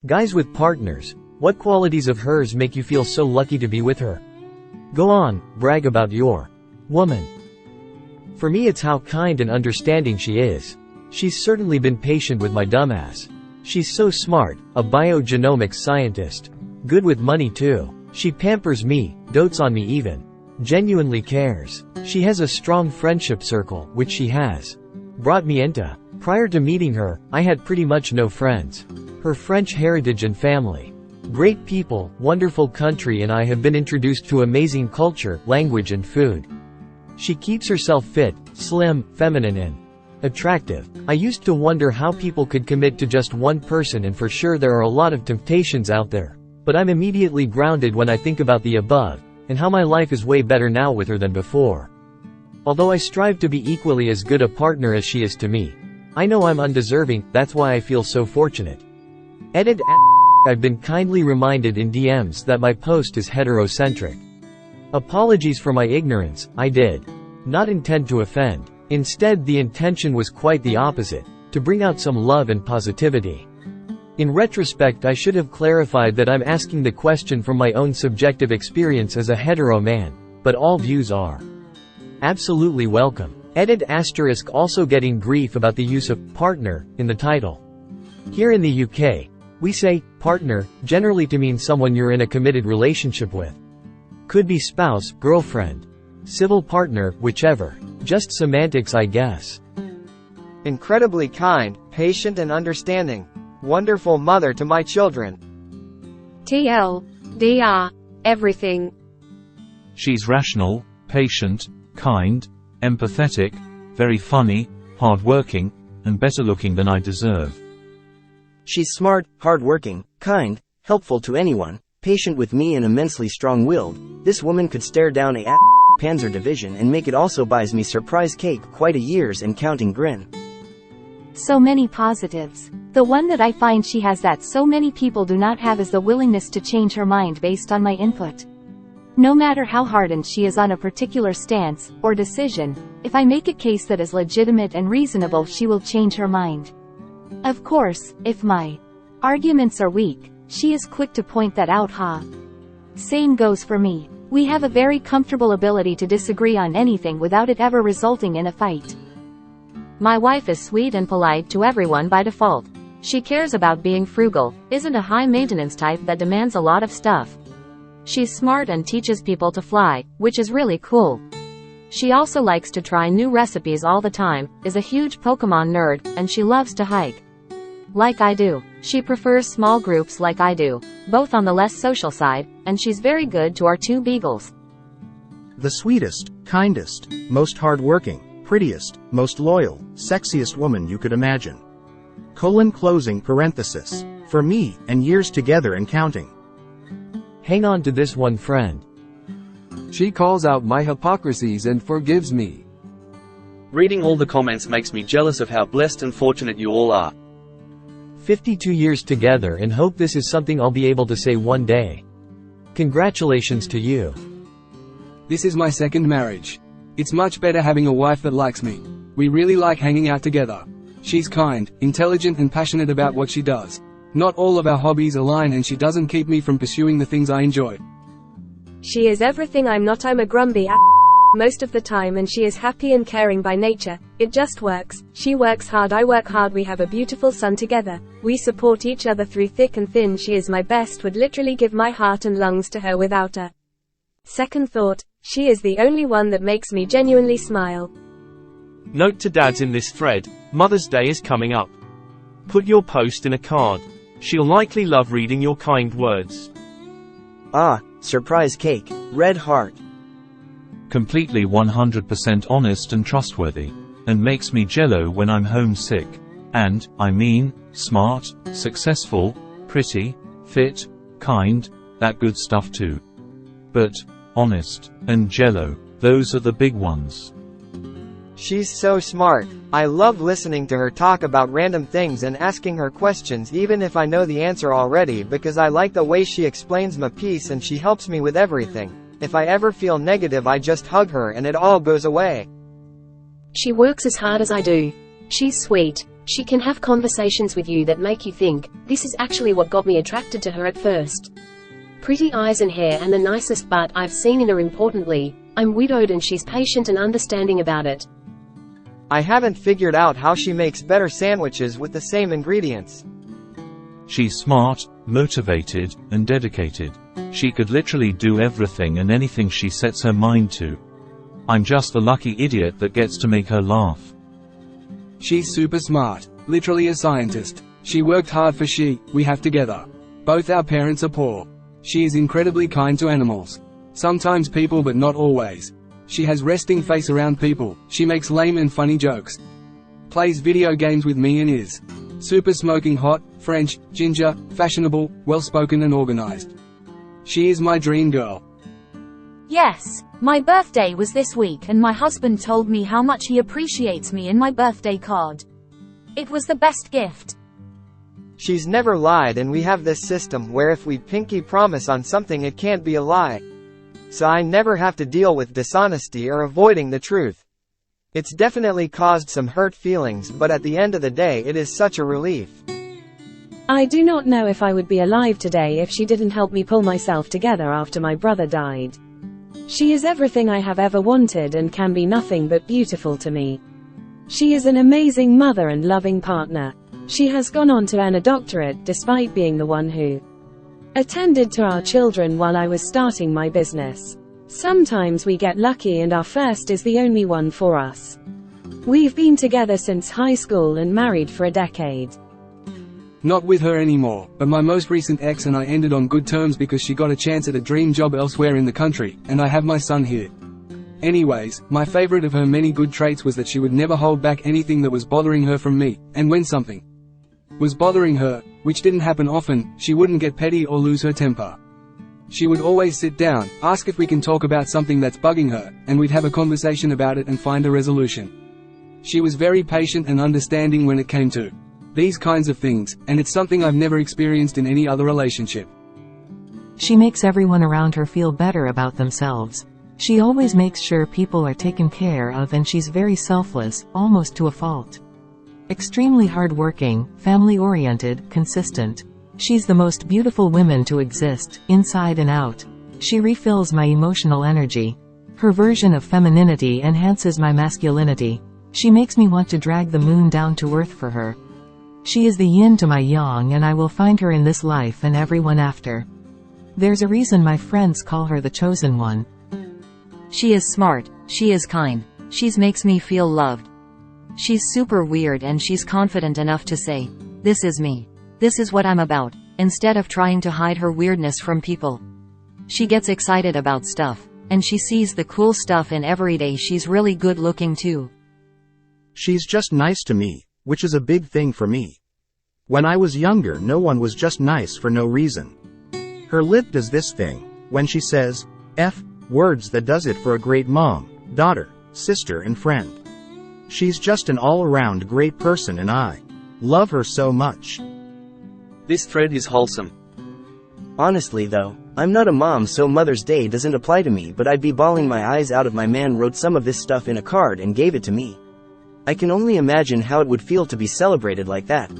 Guys with partners, what qualities of hers make you feel so lucky to be with her? Go on, brag about your woman. For me, it's how kind and understanding she is. She's certainly been patient with my dumbass. She's so smart, a biogenomics scientist. Good with money too. She pampers me, dotes on me even. Genuinely cares. She has a strong friendship circle, which she has brought me into. Prior to meeting her, I had pretty much no friends. Her French heritage and family. Great people, wonderful country, and I have been introduced to amazing culture, language and food. She keeps herself fit, slim, feminine and attractive. I used to wonder how people could commit to just one person, and for sure there are a lot of temptations out there. But I'm immediately grounded when I think about the above, and how my life is way better now with her than before. Although I strive to be equally as good a partner as she is to me, I know I'm undeserving, that's why I feel so fortunate. Edit I've been kindly reminded in DMs that my post is heterocentric. Apologies for my ignorance, I did not intend to offend. Instead, the intention was quite the opposite, to bring out some love and positivity. In retrospect, I should have clarified that I'm asking the question from my own subjective experience as a hetero man, but all views are absolutely welcome. Edit *, also getting grief about the use of partner in the title. Here in the UK, we say partner generally to mean someone you're in a committed relationship with. Could be spouse, girlfriend, civil partner, whichever. Just semantics, I guess. Incredibly kind, patient and understanding. Wonderful mother to my children. TLDR, everything. She's rational, patient, kind, empathetic, very funny, hard-working, and better looking than I deserve. She's smart, hard-working, kind, helpful to anyone, patient with me and immensely strong-willed. This woman could stare down a Panzer Division and make it. Also buys me surprise cake, quite a years and counting grin. So many positives. The one that I find she has that so many people do not have is the willingness to change her mind based on my input. No matter how hardened she is on a particular stance or decision, if I make a case that is legitimate and reasonable, she will change her mind. Of course, if my arguments are weak, she is quick to point that out. Same goes for me. We have a very comfortable ability to disagree on anything without it ever resulting in a fight. My wife is sweet and polite to everyone by default. She cares about being frugal, isn't a high-maintenance type that demands a lot of stuff. She's smart and teaches people to fly, which is really cool. She also likes to try new recipes all the time, is a huge Pokemon nerd, and she loves to hike. Like I do. She prefers small groups like I do, both on the less social side, and she's very good to our 2 beagles. The sweetest, kindest, most hardworking, prettiest, most loyal, sexiest woman you could imagine. Closing parenthesis. For me, and years together and counting. Hang on to this one, friend. She calls out my hypocrisies and forgives me. Reading all the comments makes me jealous of how blessed and fortunate you all are. 52 years together, and hope this is something I'll be able to say one day. Congratulations to you. This is my 2nd marriage. It's much better having a wife that likes me. We really like hanging out together. She's kind, intelligent and passionate about what she does. Not all of our hobbies align, and she doesn't keep me from pursuing the things I enjoy. She is everything I'm not. I'm a grumpy most of the time, and she is happy and caring by nature. It just works. She works hard, I work hard, we have a beautiful son together. We support each other through thick and thin. She is my best, would literally give my heart and lungs to her without a second thought. She is the only one that makes me genuinely smile. Note to dads in this thread, Mother's Day is coming up. Put your post in a card. She'll likely love reading your kind words. Surprise cake, red heart. Completely 100% honest and trustworthy. And makes me jello when I'm homesick. And, I mean, smart, successful, pretty, fit, kind, that good stuff too. But, honest, and jello, those are the big ones. She's so smart. I love listening to her talk about random things and asking her questions even if I know the answer already, because I like the way she explains my piece and she helps me with everything. If I ever feel negative, I just hug her and it all goes away. She works as hard as I do. She's sweet, She can have conversations with you that make you think, this is actually what got me attracted to her at first. Pretty eyes and hair and the nicest butt I've seen in her. Importantly, I'm widowed and she's patient and understanding about it. I haven't figured out how she makes better sandwiches with the same ingredients. She's smart, motivated, and dedicated. She could literally do everything and anything she sets her mind to. I'm just the lucky idiot that gets to make her laugh. She's super smart, literally a scientist. She worked hard for we have together. Both our parents are poor. She is incredibly kind to animals. Sometimes people, but not always. She has resting face around people. She makes lame and funny jokes. Plays video games with me and is super smoking hot, French, ginger, fashionable, well-spoken and organized. She is my dream girl. Yes, my birthday was this week and my husband told me how much he appreciates me in my birthday card. It was the best gift. She's never lied, and we have this system where if we pinky promise on something it can't be a lie. So I never have to deal with dishonesty or avoiding the truth. It's definitely caused some hurt feelings, but at the end of the day it is such a relief. I do not know if I would be alive today if she didn't help me pull myself together after my brother died. She is everything I have ever wanted and can be nothing but beautiful to me. She is an amazing mother and loving partner. She has gone on to earn a doctorate despite being the one who attended to our children while I was starting my business. Sometimes we get lucky and our first is the only one for us. We've been together since high school and married for a decade. Not with her anymore, but my most recent ex and I ended on good terms because she got a chance at a dream job elsewhere in the country, and I have my son here. Anyways, my favorite of her many good traits was that she would never hold back anything that was bothering her from me, and when something was bothering her, which didn't happen often, she wouldn't get petty or lose her temper. She would always sit down, ask if we can talk about something that's bugging her, and we'd have a conversation about it and find a resolution. She was very patient and understanding when it came to these kinds of things, and it's something I've never experienced in any other relationship. She makes everyone around her feel better about themselves. She always makes sure people are taken care of, and she's very selfless, almost to a fault. Extremely hardworking, family-oriented, consistent. She's the most beautiful woman to exist, inside and out. She refills my emotional energy. Her version of femininity enhances my masculinity. She makes me want to drag the moon down to earth for her. She is the yin to my yang, and I will find her in this life and every one after. There's a reason my friends call her the chosen one. She is smart, she is kind, she makes me feel loved. She's super weird and she's confident enough to say, this is me. This is what I'm about, instead of trying to hide her weirdness from people. She gets excited about stuff, and she sees the cool stuff in every day. She's really good looking too. She's just nice to me, which is a big thing for me. When I was younger, no one was just nice for no reason. Her lip does this thing, when she says, F words, that does it for a great mom, daughter, sister and friend. She's just an all-around great person and I love her so much. This thread is wholesome. Honestly though, I'm not a mom, so Mother's Day doesn't apply to me, but I'd be bawling my eyes out if my man wrote some of this stuff in a card and gave it to me. I can only imagine how it would feel to be celebrated like that.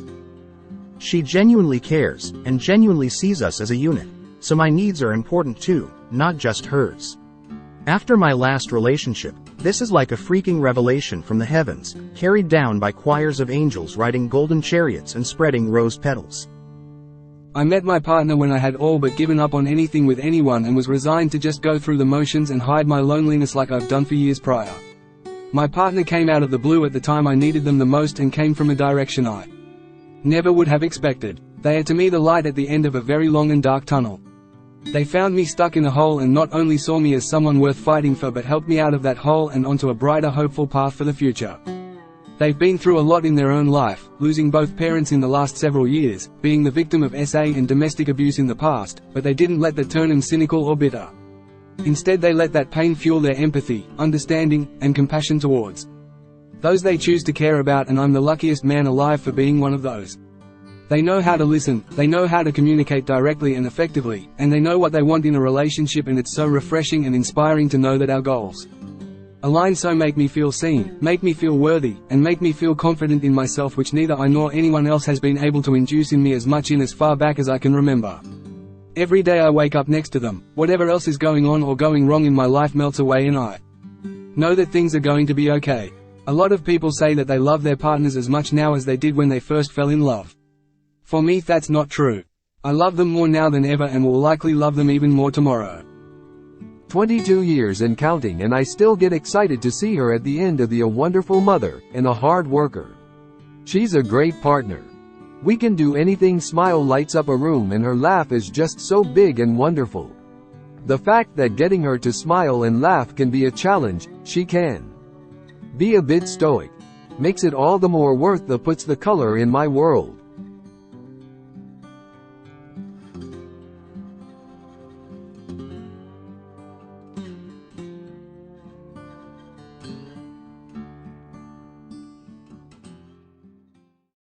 She genuinely cares, and genuinely sees us as a unit, so my needs are important too, not just hers. After my last relationship, this is like a freaking revelation from the heavens, carried down by choirs of angels riding golden chariots and spreading rose petals. I met my partner when I had all but given up on anything with anyone and was resigned to just go through the motions and hide my loneliness like I've done for years prior. My partner came out of the blue at the time I needed them the most and came from a direction I never would have expected. They are to me the light at the end of a very long and dark tunnel. They found me stuck in a hole and not only saw me as someone worth fighting for, but helped me out of that hole and onto a brighter, hopeful path for the future. They've been through a lot in their own life, losing both parents in the last several years, being the victim of SA and domestic abuse in the past, but they didn't let that turn them cynical or bitter. Instead they let that pain fuel their empathy, understanding, and compassion towards those they choose to care about, and I'm the luckiest man alive for being one of those. They know how to listen, they know how to communicate directly and effectively, and they know what they want in a relationship, and it's so refreshing and inspiring to know that our goals A line so make me feel seen, make me feel worthy, and make me feel confident in myself, which neither I nor anyone else has been able to induce in me as much in as far back as I can remember. Every day I wake up next to them, whatever else is going on or going wrong in my life melts away and I know that things are going to be okay. A lot of people say that they love their partners as much now as they did when they first fell in love. For me, that's not true. I love them more now than ever and will likely love them even more tomorrow. 22 years and counting, and I still get excited to see her at the end of the a wonderful mother, and a hard worker. She's a great partner. We can do anything. Smile lights up a room and her laugh is just so big and wonderful. The fact that getting her to smile and laugh can be a challenge, she can be a bit stoic. Makes it all the more worth the puts the color in my world.